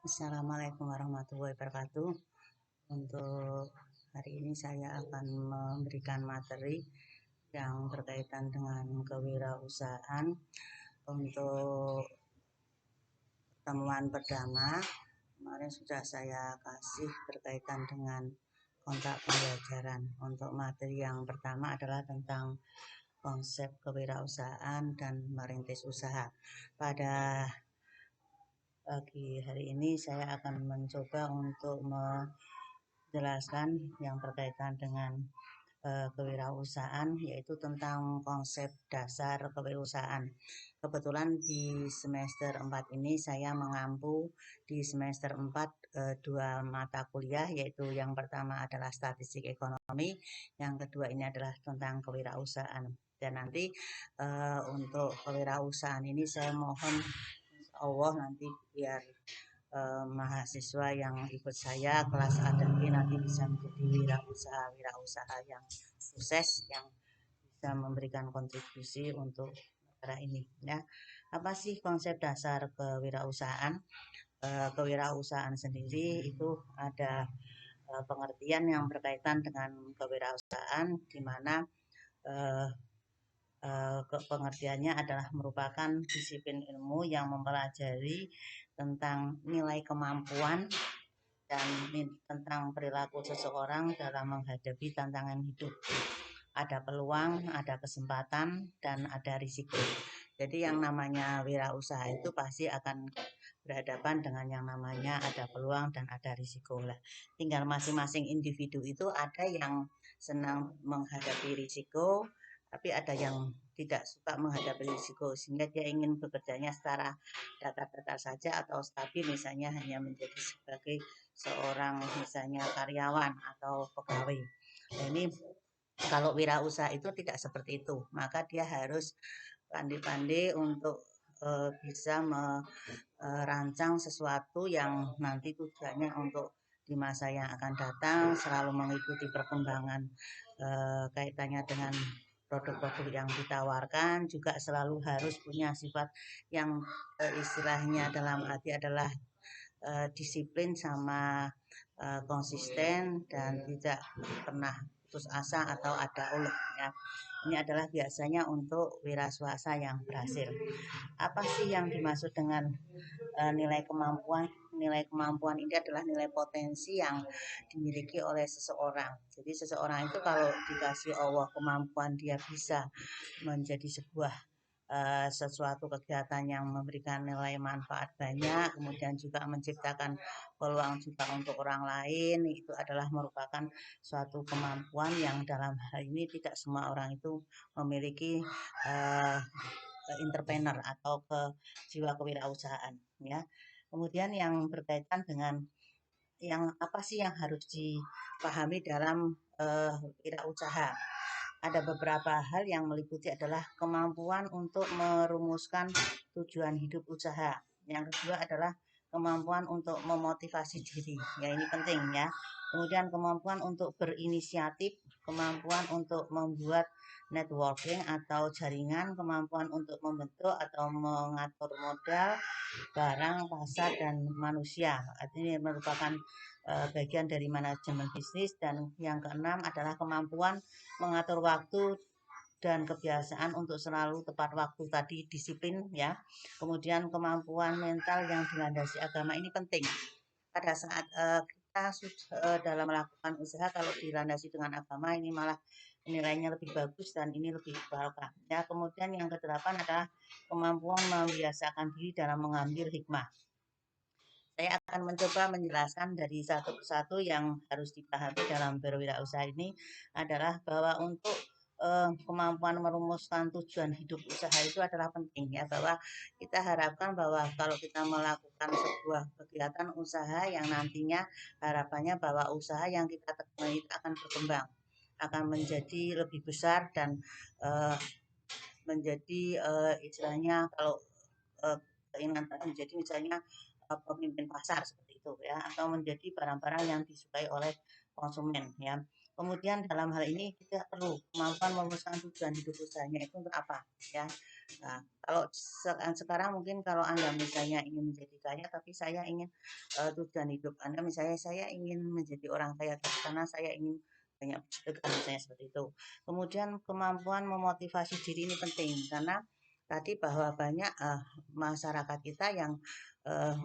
Assalamualaikum warahmatullahi wabarakatuh. Untuk hari ini saya akan memberikan materi yang berkaitan dengan kewirausahaan. Untuk pertemuan pertama kemarin sudah saya kasih berkaitan dengan kontak pembelajaran. Untuk materi yang pertama adalah tentang konsep kewirausahaan dan merintis usaha. Pada pagi hari ini saya akan mencoba untuk menjelaskan yang berkaitan dengan kewirausahaan, yaitu tentang konsep dasar kewirausahaan. Kebetulan di semester 4 ini saya mengampu di semester 4 dua mata kuliah, yaitu yang pertama adalah statistik ekonomi, yang kedua ini adalah tentang kewirausahaan. Dan nanti untuk kewirausahaan ini saya mohon insya Allah nanti biar mahasiswa yang ikut saya kelas A dan B nanti bisa menjadi wirausaha yang sukses, yang bisa memberikan kontribusi untuk negara ini ya. Apa sih konsep dasar kewirausahaan? Kewirausahaan sendiri itu ada pengertian yang berkaitan dengan kewirausahaan, di mana pengertiannya adalah merupakan disiplin ilmu yang mempelajari tentang nilai kemampuan dan tentang perilaku seseorang dalam menghadapi tantangan hidup. Ada peluang, ada kesempatan, dan ada risiko. Jadi yang namanya wirausaha itu pasti akan berhadapan dengan yang namanya ada peluang dan ada risiko lah. Tinggal masing-masing individu itu ada yang senang menghadapi risiko, tapi ada yang tidak suka menghadapi risiko, sehingga dia ingin bekerjanya secara datar-datar saja atau stabil, misalnya hanya menjadi sebagai seorang misalnya karyawan atau pegawai. Nah, ini kalau wirausaha itu tidak seperti itu, maka dia harus pandai-pandai untuk bisa merancang sesuatu yang nanti tujuannya untuk di masa yang akan datang selalu mengikuti perkembangan kaitannya dengan produk-produk yang ditawarkan, juga selalu harus punya sifat yang istilahnya dalam arti adalah disiplin sama konsisten dan tidak pernah putus asa atau ada ulah ya. Ini adalah biasanya untuk wira swasta yang berhasil. Apa sih yang dimaksud dengan nilai kemampuan? Nilai kemampuan ini adalah nilai potensi yang dimiliki oleh seseorang. Jadi seseorang itu kalau dikasih Allah kemampuan, dia bisa menjadi sebuah sesuatu kegiatan yang memberikan nilai manfaat banyak, kemudian juga menciptakan peluang juga untuk orang lain. Itu adalah merupakan suatu kemampuan yang dalam hal ini tidak semua orang itu memiliki entrepreneur atau jiwa kewirausahaan ya. Kemudian yang berkaitan dengan yang apa sih yang harus dipahami dalam wirausaha? Ada beberapa hal yang meliputi adalah kemampuan untuk merumuskan tujuan hidup usaha. Yang kedua adalah kemampuan untuk memotivasi diri. Ya, ini penting ya. Kemudian kemampuan untuk berinisiatif, kemampuan untuk membuat networking atau jaringan, kemampuan untuk membentuk atau mengatur modal, barang, pasar, dan manusia. Ini merupakan bagian dari manajemen bisnis. Dan yang keenam adalah kemampuan mengatur waktu dan kebiasaan untuk selalu tepat waktu tadi, disiplin ya. Kemudian kemampuan mental yang dilandasi agama ini penting. Pada saat kita dalam melakukan usaha, kalau dilandasi dengan agama ini malah nilainya lebih bagus dan ini lebih barokah ya. Kemudian yang kedelapan adalah kemampuan membiasakan diri dalam mengambil hikmah. Saya akan mencoba menjelaskan dari satu persatu yang harus dipahami dalam berwirausaha ini adalah bahwa untuk kemampuan merumuskan tujuan hidup usaha itu adalah penting ya, bahwa kita harapkan bahwa kalau kita melakukan sebuah kegiatan usaha yang nantinya harapannya bahwa usaha yang kita tekuni itu akan berkembang, akan menjadi lebih besar dan menjadi istilahnya kalau keinginan menjadi misalnya pemimpin pasar seperti itu ya, atau menjadi barang-barang yang disukai oleh konsumen ya. Kemudian dalam hal ini kita perlu kemampuan merumuskan tujuan hidup usahanya itu untuk apa ya. Nah, kalau sekarang mungkin kalau Anda misalnya ingin menjadi kaya, tapi saya ingin tujuan hidup Anda misalnya saya ingin menjadi orang kaya karena saya ingin banyak bersedekah misalnya seperti itu. Kemudian kemampuan memotivasi diri ini penting karena tadi bahwa banyak masyarakat kita yang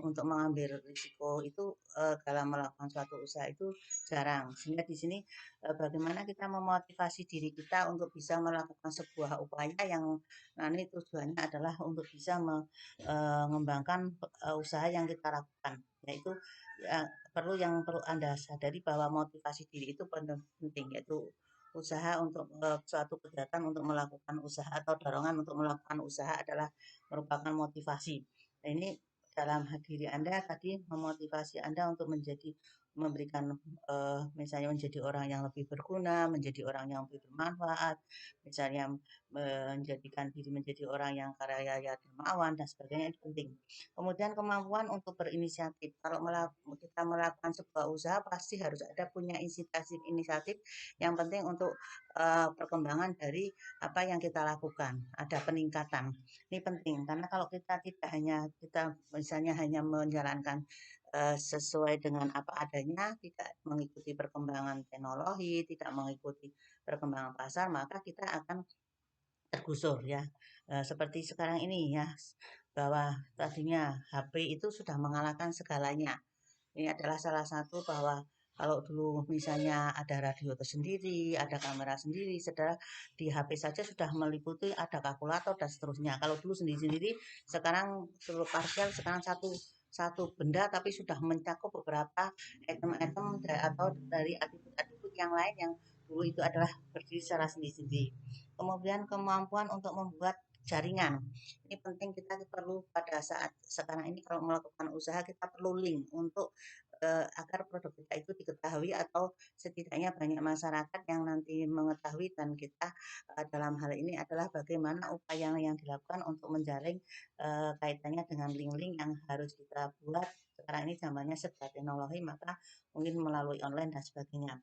untuk mengambil risiko itu dalam melakukan suatu usaha itu jarang. Sehingga di sini bagaimana kita memotivasi diri kita untuk bisa melakukan sebuah upaya yang nanti tujuannya adalah untuk bisa mengembangkan usaha yang kita lakukan. Yaitu ya, perlu Anda sadari bahwa motivasi diri itu penting, yaitu usaha untuk suatu kegiatan untuk melakukan usaha atau dorongan untuk melakukan usaha adalah merupakan motivasi. Nah, ini dalam diri Anda tadi memotivasi Anda untuk memberikan misalnya menjadi orang yang lebih berguna, menjadi orang yang lebih bermanfaat, misalnya menjadikan diri menjadi orang yang kaya dermawan dan sebagainya itu penting. Kemudian kemampuan untuk berinisiatif. Kalau kita melakukan sebuah usaha pasti harus ada punya inisiatif yang penting untuk perkembangan dari apa yang kita lakukan. Ada peningkatan. Ini penting karena kalau kita tidak hanya kita misalnya hanya menjalankan sesuai dengan apa adanya, tidak mengikuti perkembangan teknologi, tidak mengikuti perkembangan pasar, maka kita akan tergusur ya. Seperti sekarang ini ya, bahwa tadinya HP itu sudah mengalahkan segalanya. Ini adalah salah satu bahwa kalau dulu misalnya ada radio tersendiri, ada kamera sendiri, saudara di HP saja sudah meliputi ada kalkulator dan seterusnya. Kalau dulu sendiri-sendiri, sekarang seluruh parsial, sekarang satu satu benda tapi sudah mencakup beberapa item-item atau dari atribut-atribut yang lain yang dulu itu adalah berdiri secara sendiri-sendiri. Kemudian kemampuan untuk membuat jaringan. Ini penting kita perlu pada saat sekarang ini kalau melakukan usaha kita perlu link untuk agar produk kita itu diketahui atau setidaknya banyak masyarakat yang nanti mengetahui dan kita dalam hal ini adalah bagaimana upaya yang dilakukan untuk menjaring kaitannya dengan link-link yang harus kita buat. Sekarang ini zamannya serba teknologi maka mungkin melalui online dan sebagainya.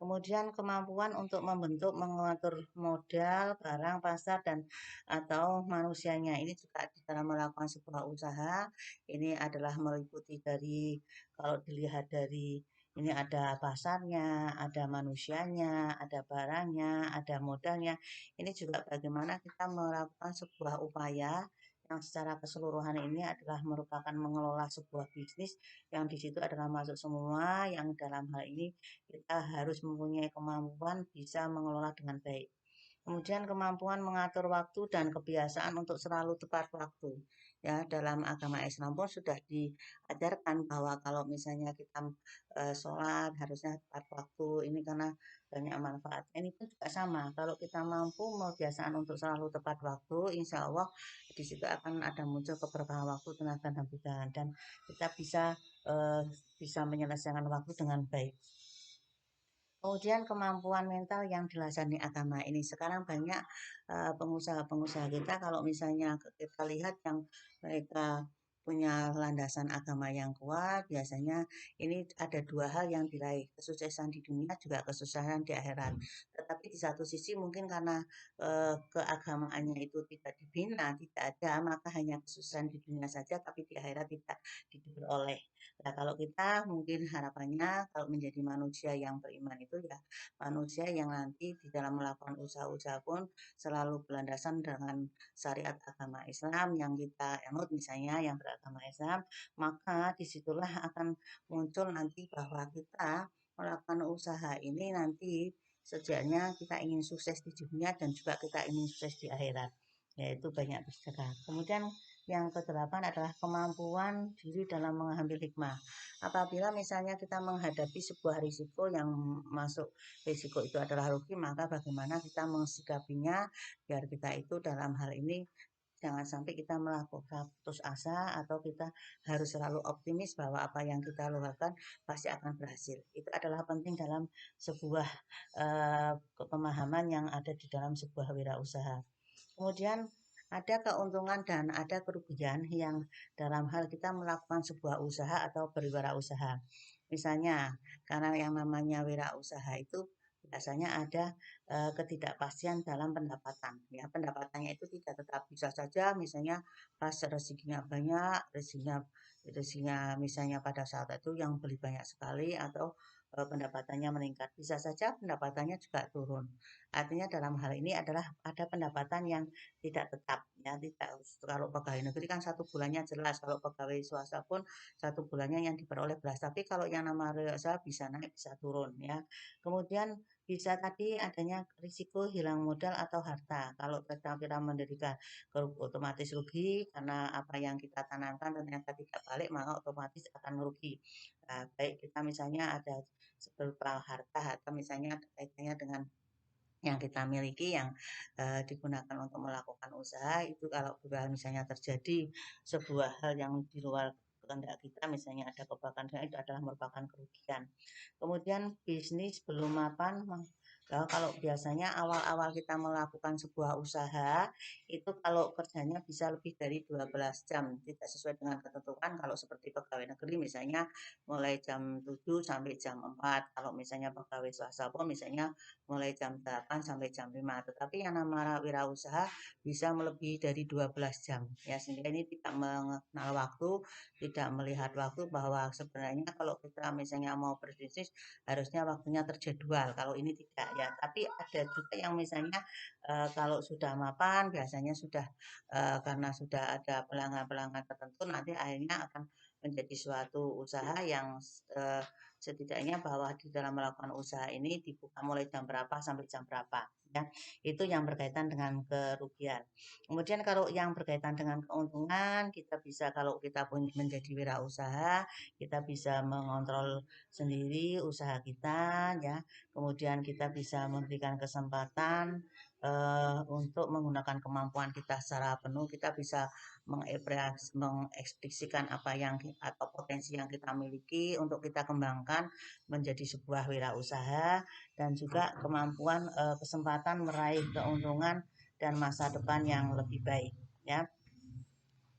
Kemudian kemampuan untuk membentuk, mengatur modal, barang, pasar, dan atau manusianya. Ini juga di dalam melakukan sebuah usaha. Ini adalah meliputi dari, kalau dilihat dari ini ada pasarnya, ada manusianya, ada barangnya, ada modalnya. Ini juga bagaimana kita melakukan sebuah upaya yang secara keseluruhan ini adalah merupakan mengelola sebuah bisnis yang di situ adalah masuk semua yang dalam hal ini kita harus mempunyai kemampuan bisa mengelola dengan baik. Kemudian kemampuan mengatur waktu dan kebiasaan untuk selalu tepat waktu. Ya, dalam agama Islam pun sudah diajarkan bahwa kalau misalnya kita sholat harusnya tepat waktu. Ini karena banyak manfaat. Ini pun juga sama. Kalau kita mampu kebiasaan untuk selalu tepat waktu, insya Allah di situ akan ada muncul keberkahan waktu, tenaga dan pikiran dan kita eh, bisa menyelesaikan waktu dengan baik. Kemudian kemampuan mental yang dilasani agama ini sekarang banyak pengusaha-pengusaha kita kalau misalnya kita lihat yang mereka punya landasan agama yang kuat, biasanya ini ada dua hal yang diraih, kesuksesan di dunia juga kesuksesan di akhirat. Tetapi di satu sisi mungkin karena keagamaannya itu tidak dibina, tidak ada, maka hanya kesuksesan di dunia saja, tapi di akhirat tidak diperoleh. Nah, kalau kita mungkin harapannya kalau menjadi manusia yang beriman itu ya manusia yang nanti di dalam melakukan usaha-usaha pun selalu berlandasan dengan syariat agama Islam yang kita anut misalnya yang beragama Islam, maka disitulah akan muncul nanti bahwa kita melakukan usaha ini nanti sejatinya kita ingin sukses di dunia dan juga kita ingin sukses di akhirat yaitu banyak bersedekah. Kemudian yang kedelapan adalah kemampuan diri dalam mengambil hikmah. Apabila misalnya kita menghadapi sebuah risiko yang masuk risiko itu adalah rugi, maka bagaimana kita mensikapinya biar kita itu dalam hal ini jangan sampai kita melakukan putus asa atau kita harus selalu optimis bahwa apa yang kita lakukan pasti akan berhasil. Itu adalah penting dalam sebuah pemahaman yang ada di dalam sebuah wirausaha. Kemudian ada keuntungan dan ada kerugian yang dalam hal kita melakukan sebuah usaha atau berwirausaha. Misalnya, karena yang namanya wirausaha itu biasanya ada ketidakpastian dalam pendapatan. Ya, pendapatannya itu tidak tetap, bisa saja misalnya pas rezekinya banyak, rezekinya misalnya pada saat itu yang beli banyak sekali atau pendapatannya meningkat. Bisa saja pendapatannya juga turun. Artinya dalam hal ini adalah ada pendapatan yang tidak tetap, ya tidak. Kalau pegawai negeri kan 1 bulannya jelas, kalau pegawai swasta pun 1 bulannya yang diperoleh belas. Tapi kalau yang nama usaha bisa naik bisa turun, ya. Kemudian bisa tadi adanya risiko hilang modal atau harta. Kalau kita menderita otomatis rugi karena apa yang kita tanamkan ternyata tidak balik, maka otomatis akan merugi. Nah, baik kita misalnya ada berupa harta atau misalnya kaitannya dengan yang kita miliki yang digunakan untuk melakukan usaha itu, kalau misalnya terjadi sebuah hal yang di luar kehendak kita, misalnya ada kebakaran, itu adalah merupakan kerugian. Kemudian bisnis belum mapan. Kalau biasanya awal-awal kita melakukan sebuah usaha itu kalau kerjanya bisa lebih dari 12 jam, tidak sesuai dengan ketentuan. Kalau seperti pegawai negeri misalnya mulai jam 7 sampai jam 4, kalau misalnya pegawai swasta pun misalnya mulai jam 8 sampai jam 5. Tetapi yang namanya wirausaha bisa melebihi dari 12 jam. Ya, sehingga ini tidak mengenal waktu, tidak melihat waktu, bahwa sebenarnya kalau kita misalnya mau berbisnis harusnya waktunya terjadwal. Kalau ini tidak, ya. Tapi ada juga yang misalnya kalau sudah mapan biasanya sudah karena sudah ada pelanggan-pelanggan tertentu, nanti akhirnya akan menjadi suatu usaha yang setidaknya bahwa di dalam melakukan usaha ini dibuka mulai jam berapa sampai jam berapa, ya. Itu yang berkaitan dengan kerugian. Kemudian kalau yang berkaitan dengan keuntungan, kita bisa, kalau kita pun menjadi wirausaha, kita bisa mengontrol sendiri usaha kita, ya. Kemudian kita bisa memberikan kesempatan untuk menggunakan kemampuan kita secara penuh. Kita bisa mengekspresikan apa yang atau potensi yang kita miliki untuk kita kembangkan menjadi sebuah wirausaha, dan juga kemampuan kesempatan meraih keuntungan dan masa depan yang lebih baik, ya.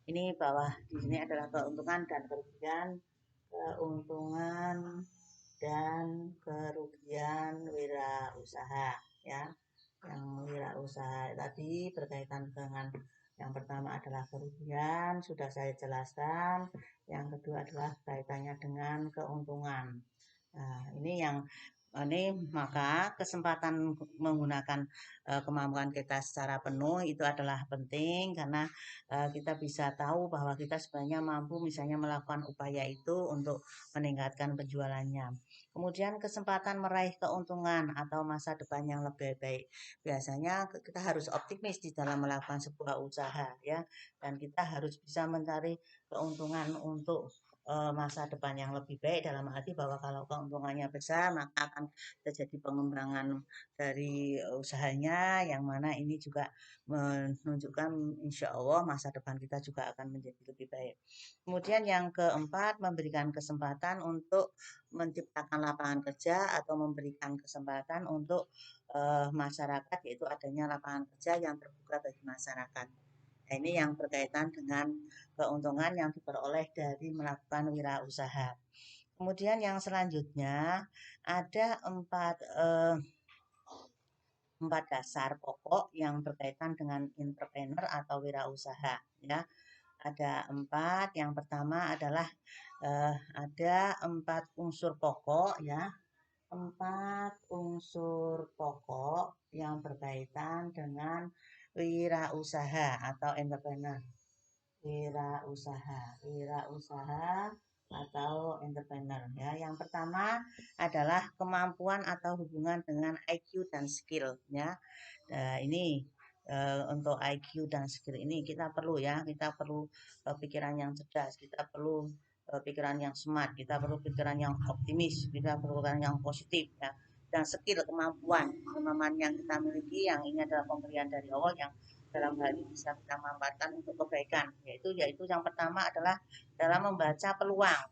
Ini bahwa di sini adalah keuntungan dan kerugian, keuntungan dan kerugian wirausaha, ya. Yang wirausaha tadi berkaitan dengan yang pertama adalah kerugian, sudah saya jelaskan. Yang kedua adalah kaitannya dengan keuntungan. Nah, ini maka kesempatan menggunakan kemampuan kita secara penuh itu adalah penting, karena kita bisa tahu bahwa kita sebenarnya mampu misalnya melakukan upaya itu untuk meningkatkan penjualannya. Kemudian kesempatan meraih keuntungan atau masa depan yang lebih baik. Biasanya kita harus optimis di dalam melakukan sebuah usaha, ya, dan kita harus bisa mencari keuntungan untuk masa depan yang lebih baik, dalam arti bahwa kalau keuntungannya besar maka akan terjadi pengembangan dari usahanya, yang mana ini juga menunjukkan insya Allah masa depan kita juga akan menjadi lebih baik. Kemudian yang keempat, memberikan kesempatan untuk menciptakan lapangan kerja atau memberikan kesempatan untuk masyarakat, yaitu adanya lapangan kerja yang terbuka bagi masyarakat. Nah, ini yang berkaitan dengan keuntungan yang diperoleh dari melakukan wirausaha. Kemudian yang selanjutnya ada empat dasar pokok yang berkaitan dengan entrepreneur atau wirausaha, ya. Ada 4. Yang pertama adalah ada 4 unsur pokok, ya. 4 unsur pokok yang berkaitan dengan wirausaha atau entrepreneur. Wirausaha atau entrepreneur, ya. Yang pertama adalah kemampuan atau hubungan dengan IQ dan skill, ya. Ini untuk IQ dan skill ini kita perlu, ya, kita perlu pikiran yang cerdas, kita perlu pikiran yang smart, kita perlu pikiran yang optimis, kita perlu pikiran yang positif, ya. Dan skill, kemampuan yang kita miliki, yang ini adalah pemberian dari Allah yang dalam hal ini bisa kita manfaatkan untuk kebaikan, yaitu yang pertama adalah dalam membaca peluang.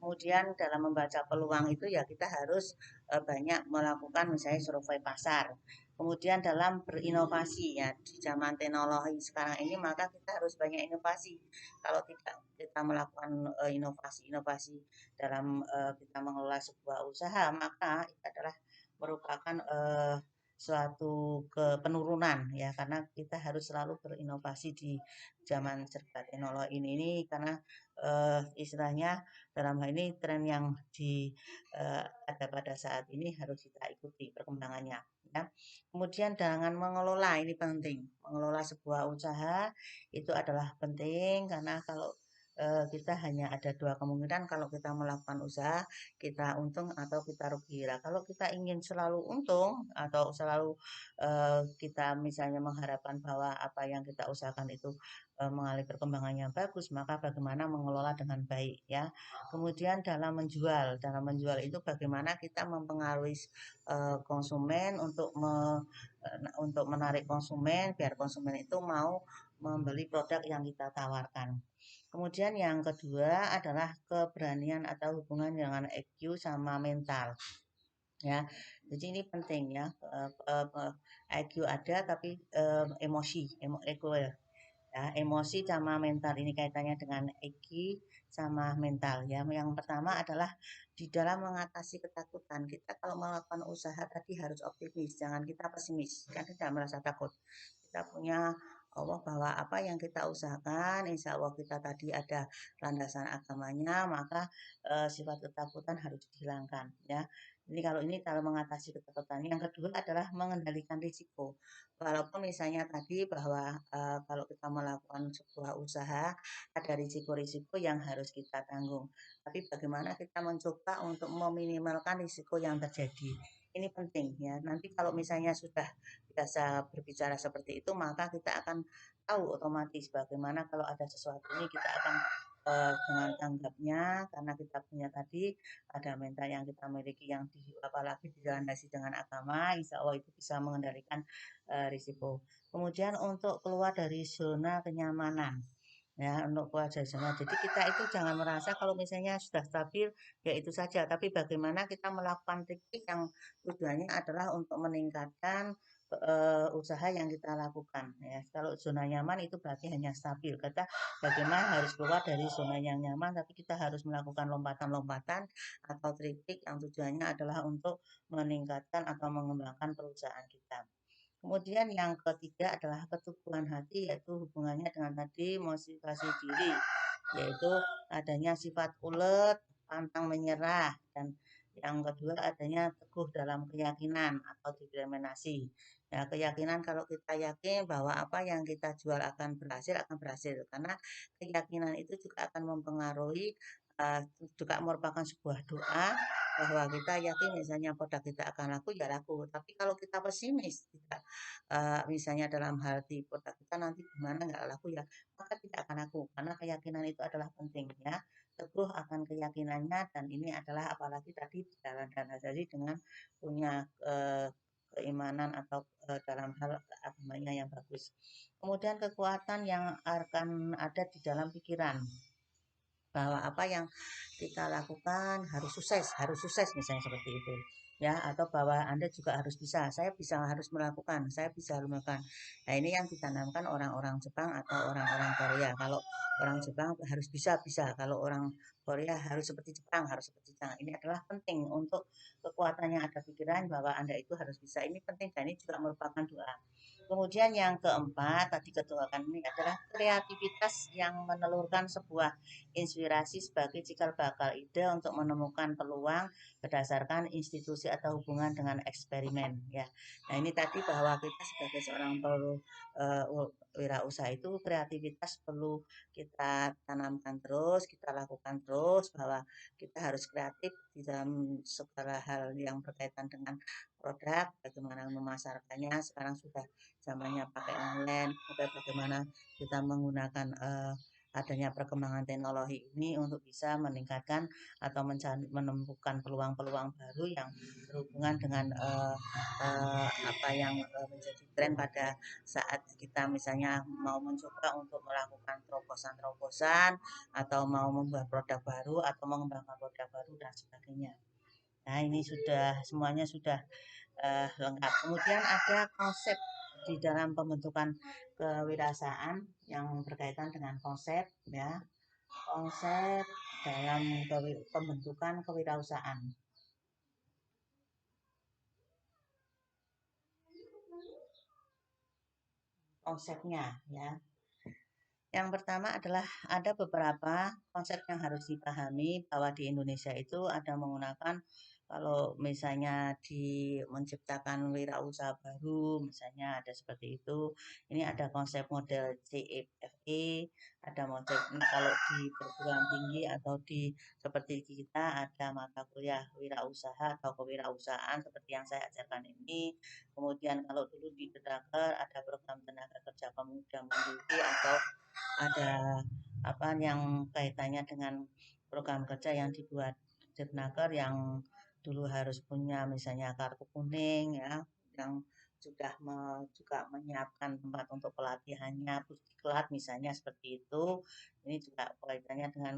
Kemudian dalam membaca peluang itu, ya, kita harus banyak melakukan misalnya survei pasar. Kemudian dalam berinovasi, ya, di zaman teknologi sekarang ini maka kita harus banyak inovasi. Kalau tidak kita melakukan inovasi dalam kita mengelola sebuah usaha, maka itu adalah merupakan suatu penurunan ya, karena kita harus selalu berinovasi di zaman serba teknologi ini karena istilahnya dalam hal ini tren yang ada pada saat ini harus kita ikuti perkembangannya ya. Kemudian jangan mengelola, ini penting. Mengelola sebuah usaha itu adalah penting karena kalau kita hanya ada dua kemungkinan kalau kita melakukan usaha, kita untung atau kita rugi. Nah, kalau kita ingin selalu untung atau selalu kita misalnya mengharapkan bahwa apa yang kita usahakan itu mengalami perkembangannya bagus, maka bagaimana mengelola dengan baik ya. Kemudian dalam menjual itu bagaimana kita mempengaruhi konsumen untuk menarik konsumen biar konsumen itu mau membeli produk yang kita tawarkan. Kemudian yang kedua adalah keberanian atau hubungan dengan EQ sama mental ya. Jadi ini penting ya. EQ ada tapi ego ya. Emosi sama mental ini kaitannya dengan EQ sama mental ya. Yang pertama adalah di dalam mengatasi ketakutan. Kita kalau melakukan usaha tadi harus optimis, jangan kita pesimis. Kan tidak merasa takut. Kita punya Allah bahwa apa yang kita usahakan, insya Allah kita tadi ada landasan agamanya, maka sifat ketakutan harus dihilangkan ya. Jadi kalau mengatasi ketakutan. Yang kedua adalah mengendalikan risiko. Walaupun misalnya tadi bahwa kalau kita melakukan sebuah usaha ada risiko-risiko yang harus kita tanggung. Tapi bagaimana kita mencoba untuk meminimalkan risiko yang terjadi. Ini penting ya. Nanti kalau misalnya sudah biasa berbicara seperti itu, maka kita akan tahu otomatis bagaimana kalau ada sesuatu ini kita akan dengan tanggapnya karena kita punya tadi ada mental yang kita miliki yang apalagi dilandasi dengan agama, insya Allah itu bisa mengendalikan risiko. Kemudian untuk keluar dari zona kenyamanan ya untuk keluar dari zona. Jadi kita itu jangan merasa kalau misalnya sudah stabil ya itu saja, tapi bagaimana kita melakukan trik yang tujuannya adalah untuk meningkatkan usaha yang kita lakukan ya. Kalau zona nyaman itu berarti hanya stabil. Kita bagaimana harus keluar dari zona yang nyaman, tapi kita harus melakukan lompatan-lompatan atau trik-trik yang tujuannya adalah untuk meningkatkan atau mengembangkan perusahaan kita. Kemudian yang ketiga adalah keteguhan hati, yaitu hubungannya dengan tadi motivasi diri, yaitu adanya sifat ulet, pantang menyerah, dan yang kedua adanya teguh dalam keyakinan atau determinasi. Ya, keyakinan kalau kita yakin bahwa apa yang kita jual akan berhasil karena keyakinan itu juga akan mempengaruhi juga merupakan sebuah doa bahwa kita yakin misalnya produk kita akan laku ya laku. Tapi kalau kita pesimis, tidak misalnya dalam hal di produk kita nanti gimana nggak laku ya, maka tidak akan laku karena keyakinan itu adalah penting ya. Teguh akan keyakinannya dan ini adalah apalagi tadi dalam jadi dengan punya keimanan atau dalam hal agamanya yang bagus. Kemudian kekuatan yang akan ada di dalam pikiran bahwa apa yang kita lakukan harus sukses misalnya seperti itu ya, atau bahwa Anda juga harus bisa, saya bisa harus melakukan, saya bisa melakukan. Nah, ini yang ditanamkan orang-orang Jepang atau orang-orang Korea. Kalau orang Jepang harus bisa, kalau orang Korea harus seperti Jepang, harus seperti Jepang. Ini adalah penting untuk kekuatan yang ada pikiran bahwa Anda itu harus bisa. Ini penting dan ini juga merupakan doa. Kemudian yang keempat, tadi ketuakan ini adalah kreativitas yang menelurkan sebuah inspirasi sebagai cikal bakal ide untuk menemukan peluang berdasarkan institusi atau hubungan dengan eksperimen ya. Nah, ini tadi bahwa kita sebagai seorang wirausaha itu kreativitas perlu kita tanamkan terus, kita lakukan terus bahwa kita harus kreatif di dalam segala hal yang berkaitan dengan produk, bagaimana memasarkannya. Sekarang sudah zamannya pakai online, bagaimana kita menggunakan adanya perkembangan teknologi ini untuk bisa meningkatkan atau menemukan peluang-peluang baru yang berhubungan dengan apa yang menjadi tren pada saat kita misalnya mau mencoba untuk melakukan terobosan-terobosan atau mau membuat produk baru atau mengembangkan produk baru dan sebagainya. Nah, ini semuanya sudah lengkap. Kemudian ada konsep di dalam pembentukan kewirausahaan yang berkaitan dengan konsep ya, konsep dalam pembentukan kewirausahaan. konsepnya ya. Yang pertama adalah ada beberapa konsep yang harus dipahami bahwa di Indonesia itu ada menggunakan kalau misalnya menciptakan wirausaha baru, misalnya ada seperti itu. Ini ada konsep model CFE, ada model kalau di perguruan tinggi atau di seperti kita ada mata kuliah wirausaha atau kewirausahaan seperti yang saya ajarkan ini. Kemudian kalau dulu di Kedaker ada program tenaga kerja pemuda mandiri atau ada apa yang kaitannya dengan program kerja yang dibuat Ditnaker yang dulu harus punya misalnya kartu kuning ya, yang juga menyiapkan tempat untuk pelatihannya, pusdiklat misalnya seperti itu. Ini juga kaitannya dengan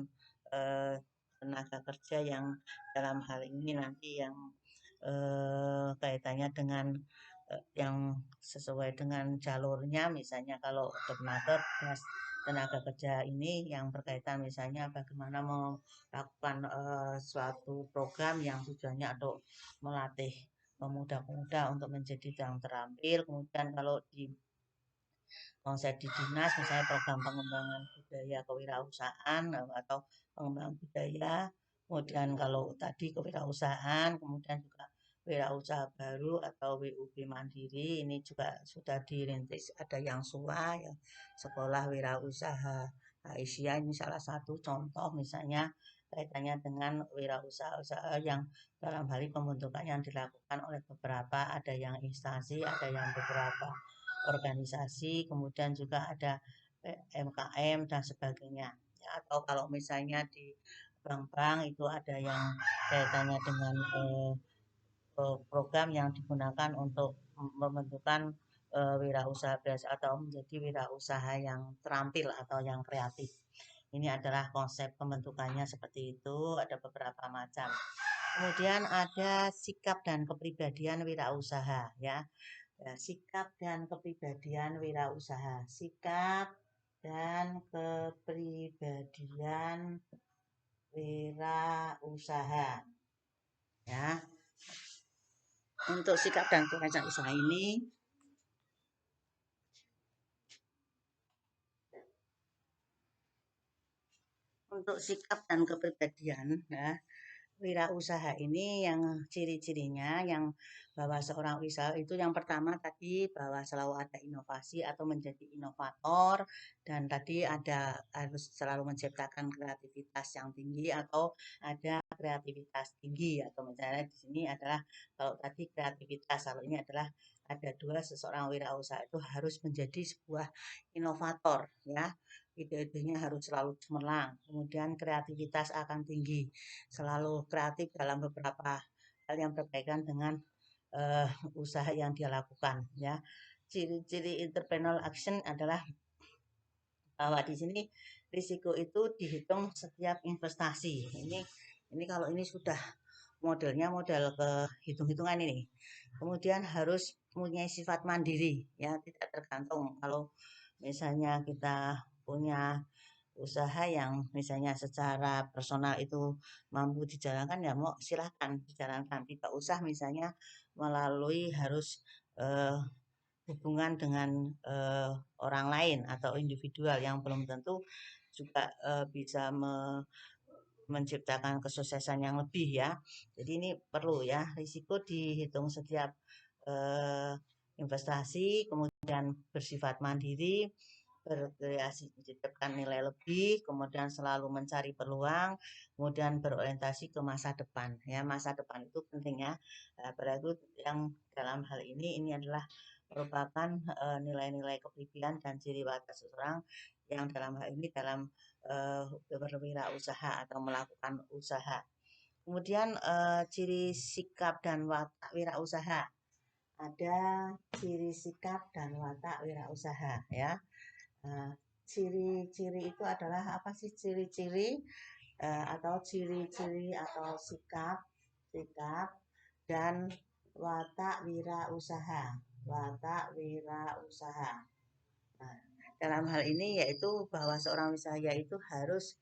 eh, tenaga kerja yang dalam hal ini nanti yang kaitannya dengan yang sesuai dengan jalurnya, misalnya kalau Ditnaker tenaga kerja ini yang berkaitan misalnya bagaimana melakukan suatu program yang tujuannya untuk melatih pemuda-pemuda untuk menjadi yang terampil. Kemudian kalau di konsep di dinas misalnya program pengembangan budaya kewirausahaan atau pengembangan budaya. Kemudian kalau tadi kewirausahaan, kemudian juga wirausaha baru atau WUB mandiri ini juga sudah dirintis, ada yang SUA ya, sekolah wirausaha Aisyah ini salah satu contoh misalnya kaitannya dengan wirausaha yang dalam hal ini pembentukan yang dilakukan oleh beberapa, ada yang instansi, ada yang beberapa organisasi, kemudian juga ada MKM dan sebagainya. Ya, atau kalau misalnya di bank-bank itu ada yang kaitannya dengan program yang digunakan untuk membentukkan wirausaha biasa atau menjadi wirausaha yang terampil atau yang kreatif. Ini adalah konsep pembentukannya seperti itu, ada beberapa macam. Kemudian ada sikap dan kepribadian wirausaha ya. Ya, sikap dan kepribadian wirausaha. Sikap dan kepribadian wirausaha. Ya, untuk sikap dan kepribadian usaha ini untuk sikap dan kepribadian ya, wirausaha ini yang ciri-cirinya yang bahwa seorang usaha itu yang pertama tadi bahwa selalu ada inovasi atau menjadi inovator dan tadi ada harus selalu menciptakan kreativitas yang tinggi atau ada kreativitas tinggi atau misalnya di sini adalah kalau tadi kreativitas kalau ini adalah ada dua seseorang wirausaha itu harus menjadi sebuah inovator ya, ide-idenya harus selalu cemerlang, kemudian kreativitas akan tinggi, selalu kreatif dalam beberapa hal yang berkaitan dengan usaha yang dia lakukan ya. Ciri-ciri entrepreneurial action adalah bahwa di sini risiko itu dihitung setiap investasi. Ini kalau ini sudah modelnya model ke hitung-hitungan ini. Kemudian harus punya sifat mandiri ya, tidak tergantung kalau misalnya kita punya usaha yang misalnya secara personal itu mampu dijalankan ya mau silahkan dijalankan, tidak usah misalnya melalui harus eh, hubungan dengan orang lain atau individual yang belum tentu juga bisa menciptakan kesuksesan yang lebih ya. Jadi ini perlu ya, risiko dihitung setiap eh, investasi, kemudian bersifat mandiri, berkreasi menciptakan nilai lebih, kemudian selalu mencari peluang, kemudian berorientasi ke masa depan. Ya, masa depan itu penting ya. Berarti yang dalam hal ini adalah merupakan nilai-nilai kepribadian dan ciri watak seseorang yang dalam hal ini dalam berwirausaha atau melakukan usaha. Kemudian ciri sikap dan watak wirausaha. Ada ciri sikap dan watak wirausaha ya. Ciri-ciri itu adalah apa sih ciri-ciri atau ciri-ciri atau sikap dan watak wirausaha. Watak wirausaha. Nah, dalam hal ini yaitu bahwa seorang wisaya itu harus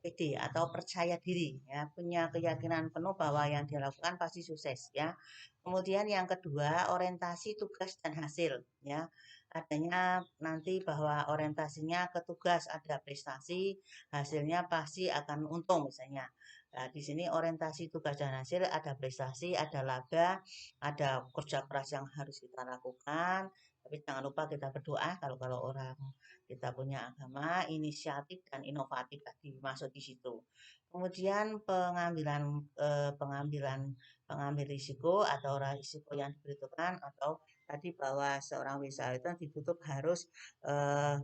pede atau percaya diri ya, punya keyakinan penuh bahwa yang dia lakukan pasti sukses ya. Kemudian yang kedua, orientasi tugas dan hasil ya. adanya nanti bahwa orientasinya ke tugas, ada prestasi, hasilnya pasti akan untung misalnya. Nah, di sini orientasi tugas dan hasil, ada prestasi, ada laba, ada kerja keras yang harus kita lakukan. Tapi jangan lupa kita berdoa kalau orang kita punya agama, inisiatif dan inovatif tadi masuk di situ. Kemudian pengambil risiko atau risiko yang dibutuhkan, atau tadi bahwa seorang wisatawan ditutup harus eh,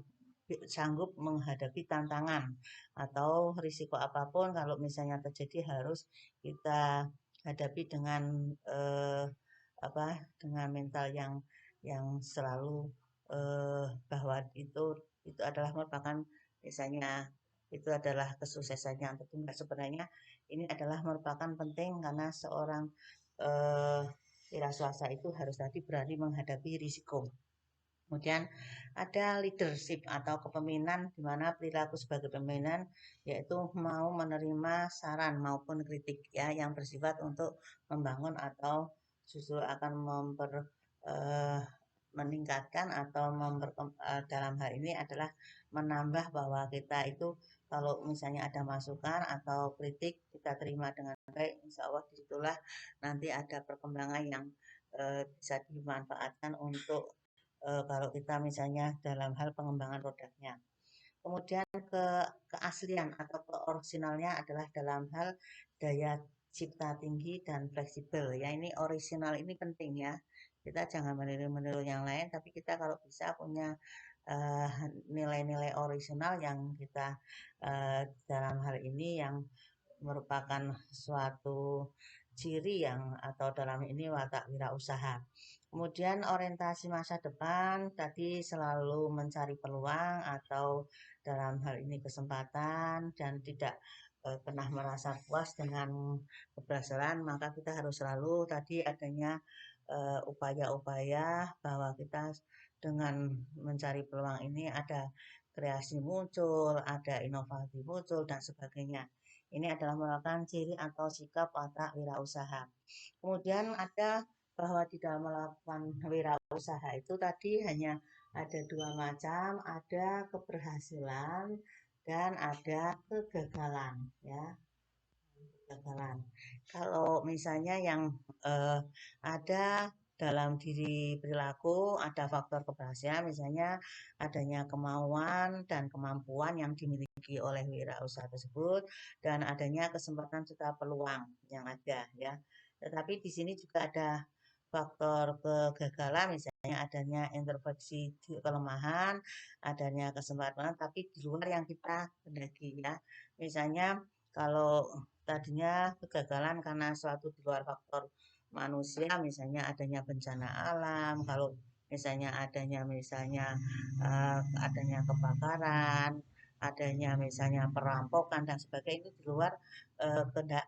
sanggup menghadapi tantangan atau risiko apapun kalau misalnya terjadi harus kita hadapi dengan dengan mental yang selalu bahwa itu adalah merupakan misalnya itu adalah kesuksesannya. Tentu enggak, sebenarnya ini adalah merupakan penting karena seorang wira swasta itu harus tadi berani menghadapi risiko. Kemudian ada leadership atau kepemimpinan, di mana perilaku sebagai pimpinan yaitu mau menerima saran maupun kritik ya yang bersifat untuk membangun atau justru akan eh, meningkatkan atau dalam hal ini adalah menambah bahwa kita itu kalau misalnya ada masukan atau kritik kita terima dengan baik, insya Allah disitulah nanti ada perkembangan yang bisa dimanfaatkan untuk kalau kita misalnya dalam hal pengembangan produknya. Kemudian keaslian atau keorisinalnya adalah dalam hal daya cipta tinggi dan fleksibel. Ya, ini orisinal ini penting ya. Kita jangan meniru-meniru yang lain, tapi kita kalau bisa punya nilai-nilai orisinal yang kita dalam hal ini yang merupakan suatu ciri yang atau dalam ini watak wirausaha. Kemudian orientasi masa depan tadi selalu mencari peluang atau dalam hal ini kesempatan dan tidak pernah merasa puas dengan keberhasilan, maka kita harus selalu tadi adanya upaya-upaya bahwa kita dengan mencari peluang ini ada kreasi muncul, ada inovasi muncul dan sebagainya. Ini adalah merupakan ciri atau sikap watak wirausaha. Kemudian ada bahwa di dalam melakukan wirausaha itu tadi hanya ada dua macam, ada keberhasilan dan ada kegagalan ya. Kegagalan. Kalau misalnya yang ada dalam diri perilaku ada faktor keberhasilan, misalnya adanya kemauan dan kemampuan yang dimiliki oleh wirausaha tersebut dan adanya kesempatan serta peluang yang ada ya. Tetapi di sini juga ada faktor kegagalan, misalnya adanya introspeksi kelemahan, adanya kesempatan tapi di luar yang kita hendaki ya. Misalnya kalau tadinya kegagalan karena suatu di luar faktor manusia, misalnya adanya bencana alam, kalau adanya kebakaran, adanya misalnya perampokan dan sebagainya, itu di luar kehendak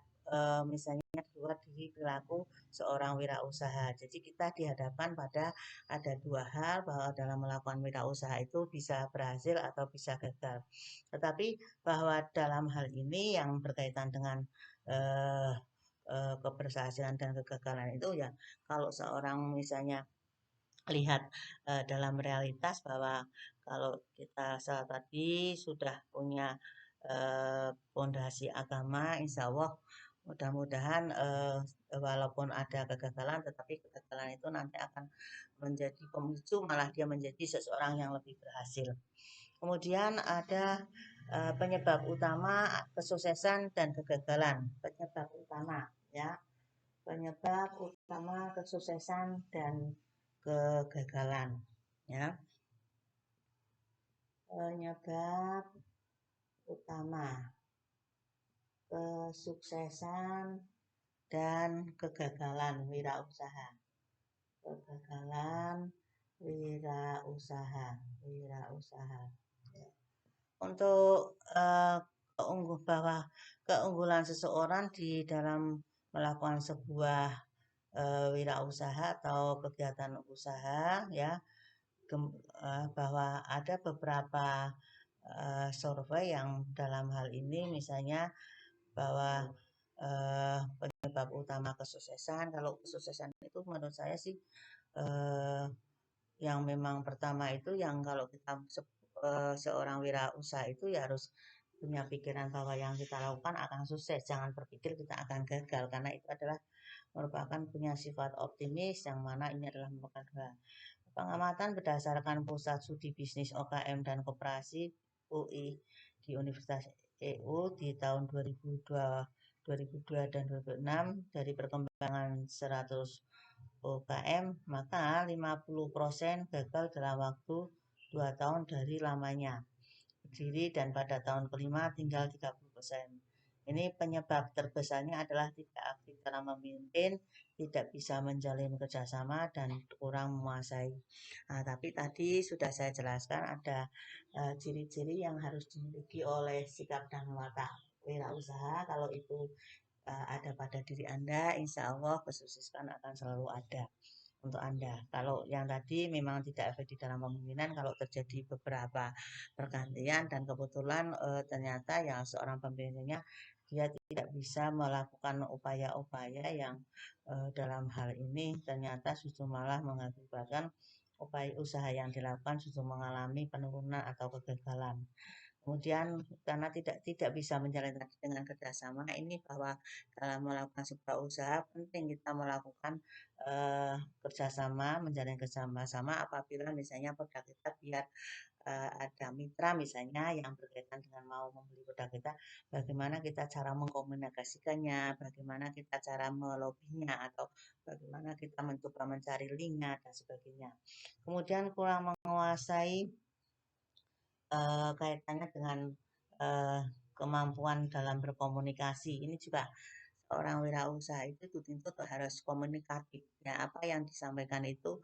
misalnya di luar dari perilaku seorang wirausaha. Jadi kita dihadapkan pada ada dua hal bahwa dalam melakukan wirausaha itu bisa berhasil atau bisa gagal. Tetapi bahwa dalam hal ini yang berkaitan dengan eh, keberhasilan dan kegagalan itu ya kalau seorang misalnya lihat dalam realitas bahwa kalau kita saat tadi sudah punya fondasi agama, insya Allah mudah-mudahan walaupun ada kegagalan, tetapi kegagalan itu nanti akan menjadi pemicu malah dia menjadi seseorang yang lebih berhasil. Kemudian ada penyebab utama kesuksesan dan kegagalan. Penyebab utama ya. Penyebab utama kesuksesan dan kegagalan ya. Penyebab utama kesuksesan dan kegagalan wirausaha. Kegagalan wirausaha. Untuk bahwa keunggulan seseorang di dalam melakukan sebuah wirausaha atau kegiatan usaha ya bahwa ada beberapa survei yang dalam hal ini misalnya bahwa penyebab utama kesuksesan, kalau kesuksesan itu menurut saya sih yang memang pertama itu yang kalau kita seorang wirausaha itu ya harus punya pikiran bahwa yang kita lakukan akan sukses. Jangan berpikir kita akan gagal karena itu adalah merupakan punya sifat optimis yang mana ini adalah merupakan pengamatan berdasarkan Pusat Studi Bisnis OKM dan Koperasi UI di Universitas EU di tahun 2002 dan 2006 dari perkembangan 100 UKM, maka 50% gagal dalam waktu 2 tahun dari lamanya berdiri dan pada tahun kelima tinggal 30%. Ini penyebab terbesarnya adalah tidak aktif dalam memimpin, tidak bisa menjalin kerjasama, dan kurang menguasai. Nah, tapi tadi sudah saya jelaskan ada ciri-ciri yang harus dimiliki oleh sikap dan watak wirausaha. Kalau itu ada pada diri Anda, insya Allah kesuksesan akan selalu ada untuk Anda. Kalau yang tadi memang tidak efektif dalam kemungkinan kalau terjadi beberapa pergantian dan kebetulan ternyata yang seorang pemimpinnya dia tidak bisa melakukan upaya-upaya yang dalam hal ini ternyata justru malah mengakibatkan upaya usaha yang dilakukan justru mengalami penurunan atau kegagalan. Kemudian karena tidak bisa menjalankan dengan kerjasama ini bahwa dalam melakukan sebuah usaha penting kita melakukan kerjasama, menjalin kerjasama apabila misalnya produk kita biar ada mitra misalnya yang berkaitan dengan mau membeli produk kita, bagaimana kita cara mengkomunikasikannya, bagaimana kita cara melobinya atau bagaimana kita mencoba mencari linknya dan sebagainya. Kemudian kurang menguasai kaitannya dengan kemampuan dalam berkomunikasi. Ini juga seorang wirausaha itu tuntut harus komunikatif. Ya, apa yang disampaikan itu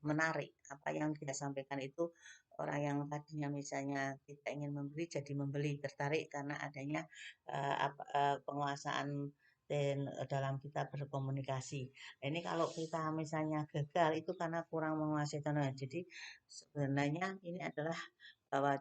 menarik. Apa yang dia sampaikan itu orang yang tadinya misalnya kita ingin membeli jadi membeli, tertarik karena adanya penguasaan dan dalam kita berkomunikasi. Ini kalau kita misalnya gagal itu karena kurang menguasai tanah. Jadi sebenarnya ini adalah bahwa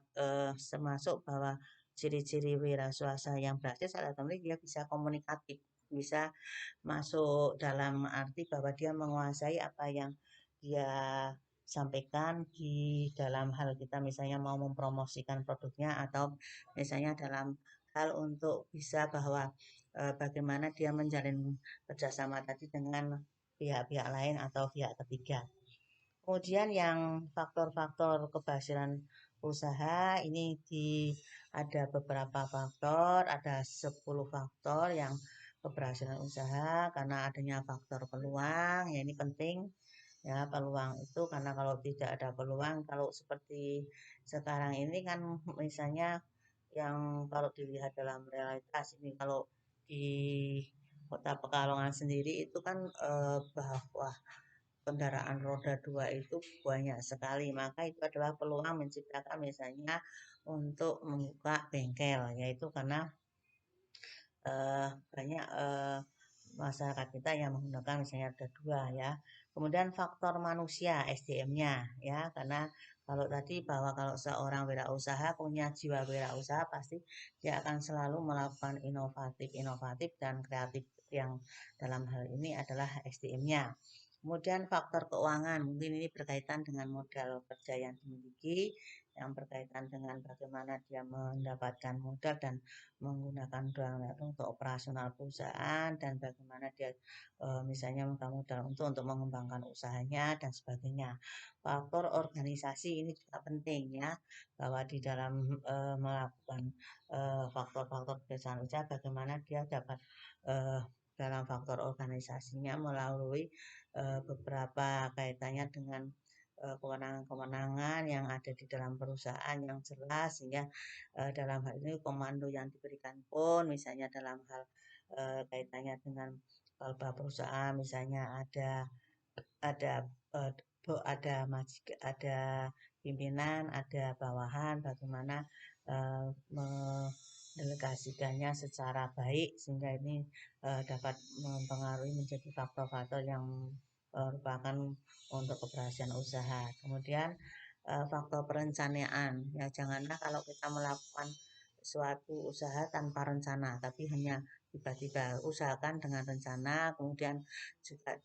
termasuk bahwa ciri-ciri wira swasta yang berhasil salah satunya dia bisa komunikatif, bisa masuk dalam arti bahwa dia menguasai apa yang dia sampaikan di dalam hal kita misalnya mau mempromosikan produknya atau misalnya dalam hal untuk bisa bahwa bagaimana dia menjalin kerjasama tadi dengan pihak-pihak lain atau pihak ketiga. Kemudian yang faktor-faktor keberhasilan usaha ini ada beberapa faktor, ada 10 faktor yang keberhasilan usaha karena adanya faktor peluang, ya ini penting ya peluang itu karena kalau tidak ada peluang, kalau seperti sekarang ini kan misalnya yang kalau dilihat dalam realitas ini kalau di Kota Pekalongan sendiri itu kan bahwa kendaraan roda 2 itu banyak sekali, maka itu adalah peluang menciptakan misalnya untuk membuka bengkel, yaitu karena banyak masyarakat kita yang menggunakan misalnya roda 2 ya. Kemudian faktor manusia SDM-nya ya, karena kalau tadi bahwa kalau seorang wirausaha punya jiwa wirausaha pasti dia akan selalu melakukan inovatif dan kreatif yang dalam hal ini adalah SDM-nya. Kemudian faktor keuangan, mungkin ini berkaitan dengan modal kerja yang dimiliki, yang berkaitan dengan bagaimana dia mendapatkan modal dan menggunakan uang untuk operasional perusahaan dan bagaimana dia misalnya memegang modal untuk mengembangkan usahanya dan sebagainya. Faktor organisasi ini juga penting ya, bahwa di dalam melakukan faktor-faktor kebiasaan usaha bagaimana dia dapat dalam faktor organisasinya melalui beberapa kaitannya dengan kewenangan-kewenangan yang ada di dalam perusahaan yang jelas sehingga dalam hal ini komando yang diberikan pun misalnya dalam hal kaitannya dengan perusahaan misalnya ada eh, ada pimpinan, ada bawahan bagaimana mendelegasikannya secara baik sehingga ini dapat mempengaruhi menjadi faktor-faktor yang merupakan untuk keberhasilan usaha. Kemudian faktor perencanaan ya janganlah kalau kita melakukan suatu usaha tanpa rencana tapi hanya tiba-tiba usahakan dengan rencana kemudian juga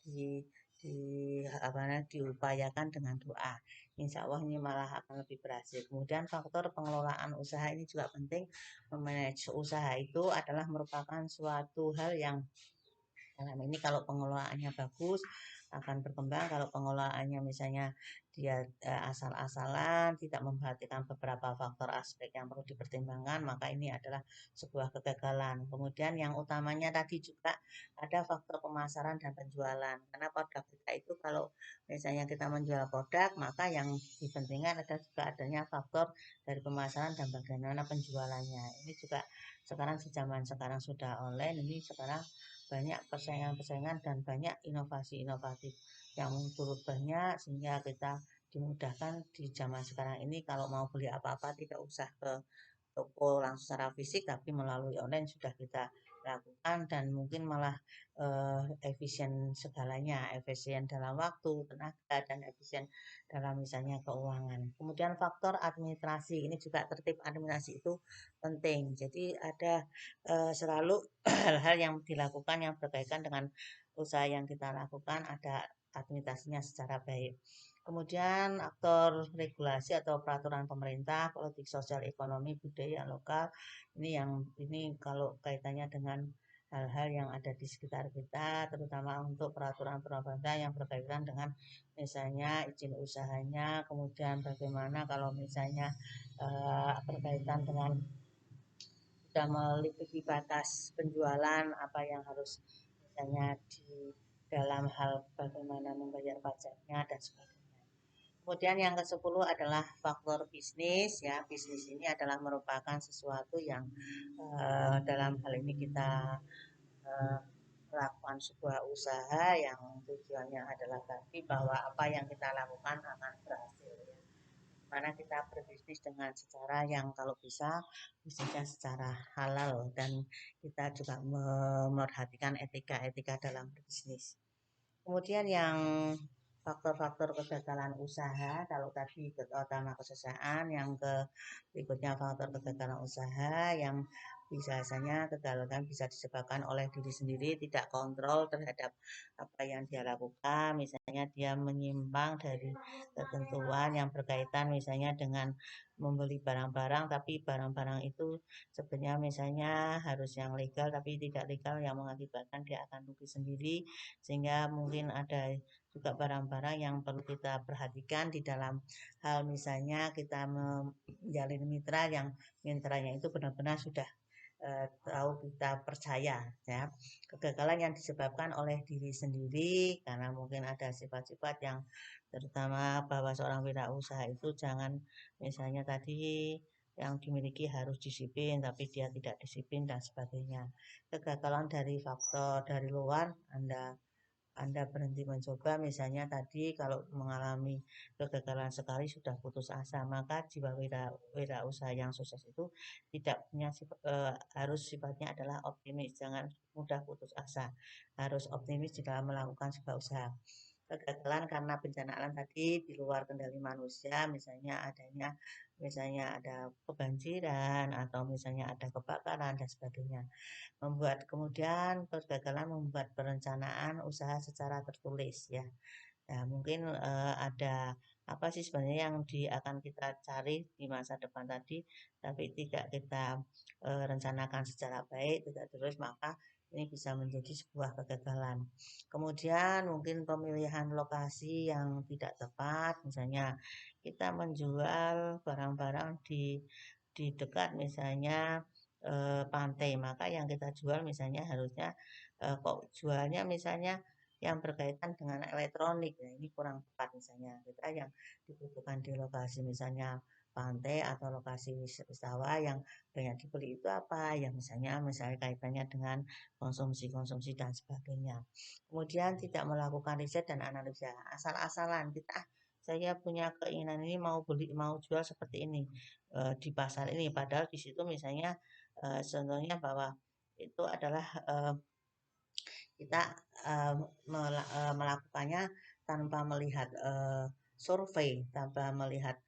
diupayakan dengan doa. Insya Allah ini malah akan lebih berhasil. Kemudian faktor pengelolaan usaha ini juga penting. Memanage usaha itu adalah merupakan suatu hal yang dalam ini kalau pengelolaannya bagus akan berkembang. Kalau pengelolaannya misalnya dia asal-asalan, tidak memperhatikan beberapa faktor aspek yang perlu dipertimbangkan, maka ini adalah sebuah kegagalan. Kemudian yang utamanya tadi juga ada faktor pemasaran dan penjualan. Karena produk kita itu kalau misalnya kita menjual produk, maka yang dipentingkan ada juga adanya faktor dari pemasaran dan bagaimana penjualannya. Ini juga sekarang zaman sekarang sudah online, ini sekarang banyak persaingan-persaingan dan banyak inovasi-inovatif yang turut banyak sehingga kita dimudahkan di zaman sekarang ini kalau mau beli apa-apa tidak usah ke toko langsung secara fisik tapi melalui online sudah kita lakukan dan mungkin malah efisien segalanya, efisien dalam waktu, tenaga dan efisien dalam misalnya keuangan. Kemudian faktor administrasi ini juga tertib administrasi itu penting. Jadi ada selalu hal-hal yang dilakukan yang berkaitan dengan usaha yang kita lakukan ada administrasinya secara baik. Kemudian aktor regulasi atau peraturan pemerintah, politik sosial ekonomi, budaya lokal ini kalau kaitannya dengan hal-hal yang ada di sekitar kita, terutama untuk peraturan pemerintah yang berkaitan dengan misalnya izin usahanya, kemudian bagaimana kalau misalnya berkaitan dengan sudah melebihi batas penjualan, apa yang harus misalnya di dalam hal bagaimana membayar pajaknya dan sebagainya. Kemudian yang ke-10 adalah faktor bisnis ya. Bisnis ini adalah merupakan sesuatu yang dalam hal ini kita melakukan sebuah usaha yang tujuannya adalah tadi bahwa apa yang kita lakukan akan berhasil ya. Mana kita berbisnis dengan secara yang kalau bisa bisnisnya secara halal dan kita juga memperhatikan etika-etika dalam berbisnis. Kemudian yang faktor-faktor kegagalan usaha, kalau tadi utama kesesaan, yang berikutnya faktor kegagalan usaha yang biasanya kegagalan bisa disebabkan oleh diri sendiri, tidak kontrol terhadap apa yang dia lakukan, misalnya dia menyimpang dari ketentuan yang berkaitan misalnya dengan membeli barang-barang, tapi barang-barang itu sebenarnya misalnya harus yang legal tapi tidak legal yang mengakibatkan dia akan rugi sendiri sehingga mungkin ada juga barang-barang yang perlu kita perhatikan di dalam hal misalnya kita menjalin mitra yang mitranya itu benar-benar sudah tahu kita percaya ya. Kegagalan yang disebabkan oleh diri sendiri karena mungkin ada sifat-sifat yang terutama bahwa seorang wirausaha itu jangan misalnya tadi yang dimiliki harus disiplin tapi dia tidak disiplin dan sebagainya. Kegagalan dari faktor dari luar anda berhenti mencoba, misalnya tadi kalau mengalami kegagalan sekali sudah putus asa, maka jiwa wirausaha yang sukses itu tidak punya harus sifatnya adalah optimis, jangan mudah putus asa, harus optimis di dalam melakukan sebuah usaha. Kegagalan karena bencana alam tadi di luar kendali manusia, misalnya ada kebanjiran atau misalnya ada kebakaran dan sebagainya. Kemudian kegagalan membuat perencanaan usaha secara tertulis ya. Nah, mungkin ada apa sih sebenarnya yang akan kita cari di masa depan tadi, tapi tidak kita rencanakan secara baik, tidak terus, maka ini bisa menjadi sebuah kegagalan. Kemudian mungkin pemilihan lokasi yang tidak tepat, misalnya kita menjual barang-barang di dekat misalnya pantai, maka yang kita jual misalnya harusnya kok jualnya misalnya yang berkaitan dengan elektronik, ya ini kurang tepat misalnya kita yang dibutuhkan di lokasi misalnya pantai atau lokasi wisata yang banyak dibeli itu apa yang misalnya kaitannya dengan konsumsi dan sebagainya. Kemudian tidak melakukan riset dan analisa asal-asalan kita saya punya keinginan ini mau jual seperti ini di pasar ini padahal di situ misalnya contohnya bahwa itu adalah kita melakukannya tanpa melihat survei, tanpa melihat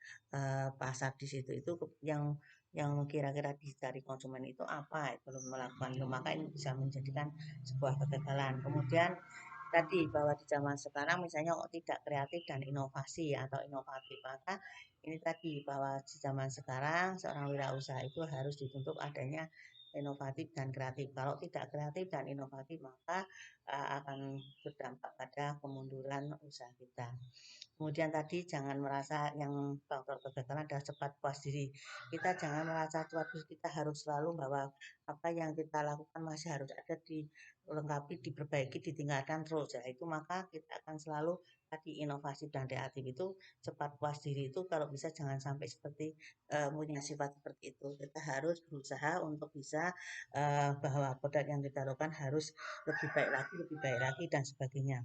pasar di situ itu yang kira-kira dicari konsumen itu apa belum melakukan itu maka ini bisa menjadikan sebuah kegagalan. Kemudian tadi bahwa di zaman sekarang misalnya kok tidak kreatif dan inovasi atau inovatif, maka ini tadi bahwa di zaman sekarang seorang wirausaha itu harus dituntut adanya inovatif dan kreatif. Kalau tidak kreatif dan inovatif maka akan berdampak pada kemunduran usaha kita. Kemudian tadi jangan merasa yang faktor kegagalan adalah cepat puas diri. Kita jangan merasa cepat puas, kita harus selalu bahwa apa yang kita lakukan masih harus ada dilengkapi, diperbaiki, ditingkatkan terus. Ya, itu maka kita akan selalu tadi inovasi dan kreatif itu cepat puas diri itu kalau bisa jangan sampai seperti punya sifat seperti itu. Kita harus berusaha untuk bisa bahwa produk yang kita lakukan harus lebih baik lagi dan sebagainya.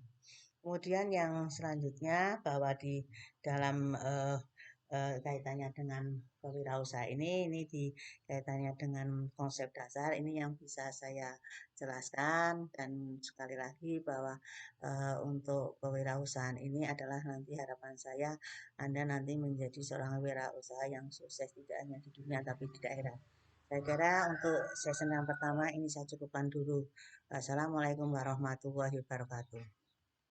Kemudian yang selanjutnya bahwa di dalam kaitannya dengan kewirausahaan ini di kaitannya dengan konsep dasar ini yang bisa saya jelaskan dan sekali lagi bahwa untuk kewirausahaan ini adalah nanti harapan saya Anda nanti menjadi seorang wirausaha yang sukses tidak hanya di dunia tapi di daerah. Saya kira untuk season yang pertama ini saya cukupkan dulu. Assalamualaikum warahmatullahi wabarakatuh.